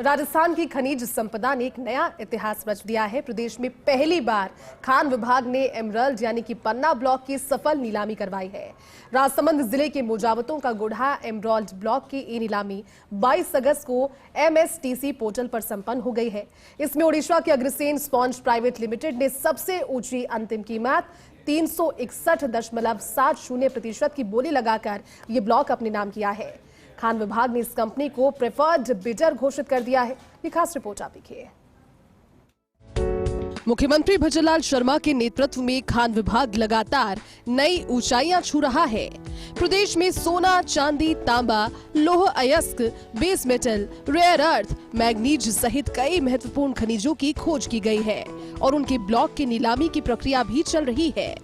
राजस्थान की खनिज संपदा ने एक नया इतिहास रच दिया है। प्रदेश में पहली बार खान विभाग ने एमरल्ड यानी कि पन्ना ब्लॉक की सफल नीलामी करवाई है। राजसमंद जिले के मोजावतों का गुढ़ा एमरल्ड ब्लॉक की ये नीलामी 22 अगस्त को MSTC पोर्टल पर संपन्न हो गई है। इसमें ओडिशा के अग्रसेन स्पॉन्ज प्राइवेट लिमिटेड ने सबसे ऊंची अंतिम कीमत 361.70% की बोली लगाकर ये ब्लॉक अपने नाम किया है। खान विभाग ने इस कंपनी को प्रेफर्ड बिडर घोषित कर दिया है। ये खास रिपोर्ट आप देखिए। मुख्यमंत्री भजनलाल शर्मा के नेतृत्व में खान विभाग लगातार नई ऊंचाइयां छू रहा है। प्रदेश में सोना, चांदी, तांबा, लौह अयस्क, base metal, rare earth, manganese सहित कई महत्वपूर्ण खनिजों की खोज की गई है और उनके ब्लॉक की नीलामी की प्रक्रिया भी चल रही है।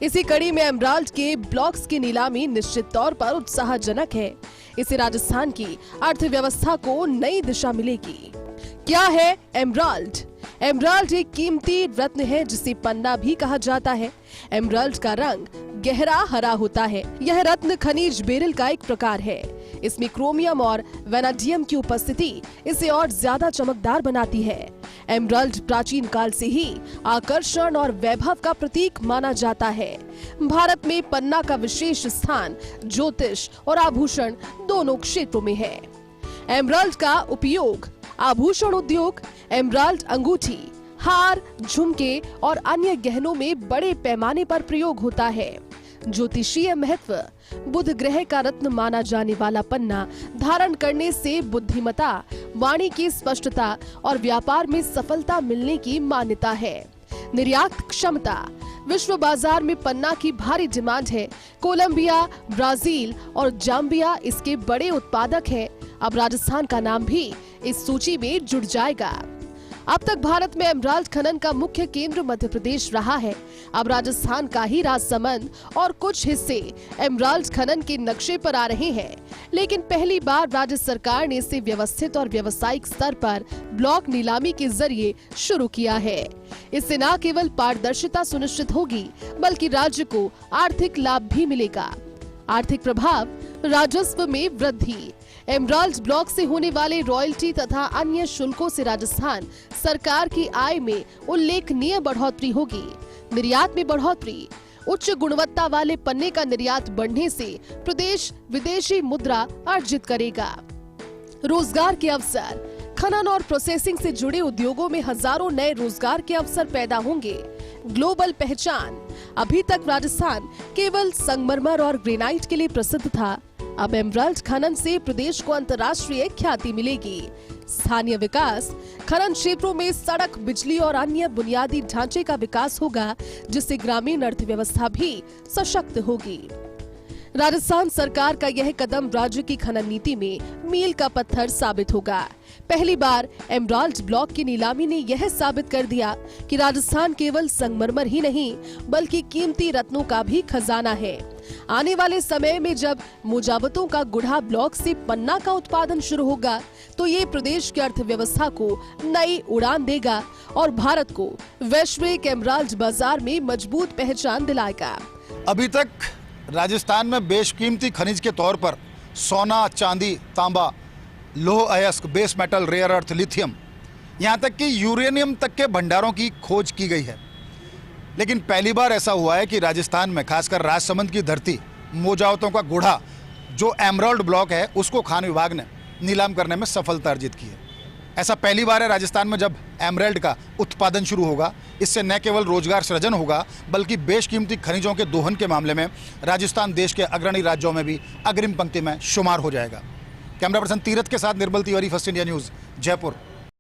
इसी कड़ी में एमराल्ड के ब्लॉक्स की नीलामी निश्चित तौर पर उत्साहजनक है। इससे राजस्थान की अर्थव्यवस्था को नई दिशा मिलेगी। क्या है एमराल्ड? एमराल्ड एक कीमती रत्न है जिसे पन्ना भी कहा जाता है। एमराल्ड का रंग गहरा हरा होता है। यह रत्न खनिज बेरिल का एक प्रकार है। इसमें क्रोमियम और वेनाडियम की उपस्थिति इसे और ज्यादा चमकदार बनाती है। एमराल्ड प्राचीन काल से ही आकर्षण और वैभव का प्रतीक माना जाता है। भारत में पन्ना का विशेष स्थान ज्योतिष और आभूषण दोनों क्षेत्रों में है। एमराल्ड का उपयोग आभूषण उद्योग, एमराल्ड अंगूठी, हार, झुमके और अन्य गहनों में बड़े पैमाने पर प्रयोग होता है। ज्योतिषीय महत्व, बुध ग्रह का रत्न माना जाने वाला पन्ना धारण करने से बुद्धिमता, वाणी की स्पष्टता और व्यापार में सफलता मिलने की मान्यता है। निर्यात क्षमता, विश्व बाजार में पन्ना की भारी डिमांड है। कोलंबिया, ब्राजील और जाम्बिया इसके बड़े उत्पादक हैं। अब राजस्थान का नाम भी इस सूची में जुड़ जाएगा। अब तक भारत में एमराल्ड खनन का मुख्य केंद्र मध्य प्रदेश रहा है। अब राजस्थान का ही राजसमंद और कुछ हिस्से एमराल्ड खनन के नक्शे पर आ रहे हैं। लेकिन पहली बार राज्य सरकार ने इसे व्यवस्थित और व्यावसायिक स्तर पर ब्लॉक नीलामी के जरिए शुरू किया है। इससे न केवल पारदर्शिता सुनिश्चित होगी बल्कि राज्य को आर्थिक लाभ भी मिलेगा। आर्थिक प्रभाव, राजस्व में वृद्धि। एमराल्ड ब्लॉक से होने वाले रॉयल्टी तथा अन्य शुल्कों से राजस्थान सरकार की आय में उल्लेखनीय बढ़ोतरी होगी। निर्यात में बढ़ोतरी, उच्च गुणवत्ता वाले पन्ने का निर्यात बढ़ने से प्रदेश विदेशी मुद्रा अर्जित करेगा। रोजगार के अवसर, खनन और प्रोसेसिंग से जुड़े उद्योगों में हजारों नए रोजगार के अवसर पैदा होंगे। ग्लोबल पहचान, अभी तक राजस्थान केवल संगमरमर और ग्रेनाइट के लिए प्रसिद्ध था। अब एमराल्ड खनन से प्रदेश को अंतर्राष्ट्रीय ख्याति मिलेगी। स्थानीय विकास, खनन क्षेत्रों में सड़क, बिजली और अन्य बुनियादी ढांचे का विकास होगा जिससे ग्रामीण अर्थव्यवस्था भी सशक्त होगी। राजस्थान सरकार का यह कदम राज्य की खनन नीति में मील का पत्थर साबित होगा। पहली बार एमराल्ड ब्लॉक की नीलामी ने यह साबित कर दिया कि राजस्थान केवल संगमरमर ही नहीं बल्कि कीमती रत्नों का भी खजाना है। आने वाले समय में जब मोजावतों का गुढ़ा ब्लॉक से पन्ना का उत्पादन शुरू होगा तो ये प्रदेश की अर्थव्यवस्था को नई उड़ान देगा और भारत को वैश्विक एमराल्ड बाजार में मजबूत पहचान दिलाएगा। अभी तक राजस्थान में बेशकीमती खनिज के तौर पर सोना, चांदी, तांबा, लौह अयस्क, base metal, rare earth, lithium, यहाँ तक कि यूरेनियम तक के भंडारों की खोज की गई है। लेकिन पहली बार ऐसा हुआ है कि राजस्थान में खासकर राजसमंद की धरती, मोजावतों का गुढ़ा जो एमराल्ड ब्लॉक है उसको खान विभाग ने नीलाम करने में सफलता अर्जित की है। ऐसा पहली बार है राजस्थान में जब एमराल्ड का उत्पादन शुरू होगा। इससे न केवल रोजगार सृजन होगा बल्कि बेशकीमती खनिजों के दोहन के मामले में राजस्थान देश के अग्रणी राज्यों में भी अग्रिम पंक्ति में शुमार हो जाएगा। कैमरा पर्सन तीरथ के साथ Nirmal Tiwari, first India news, Jaipur.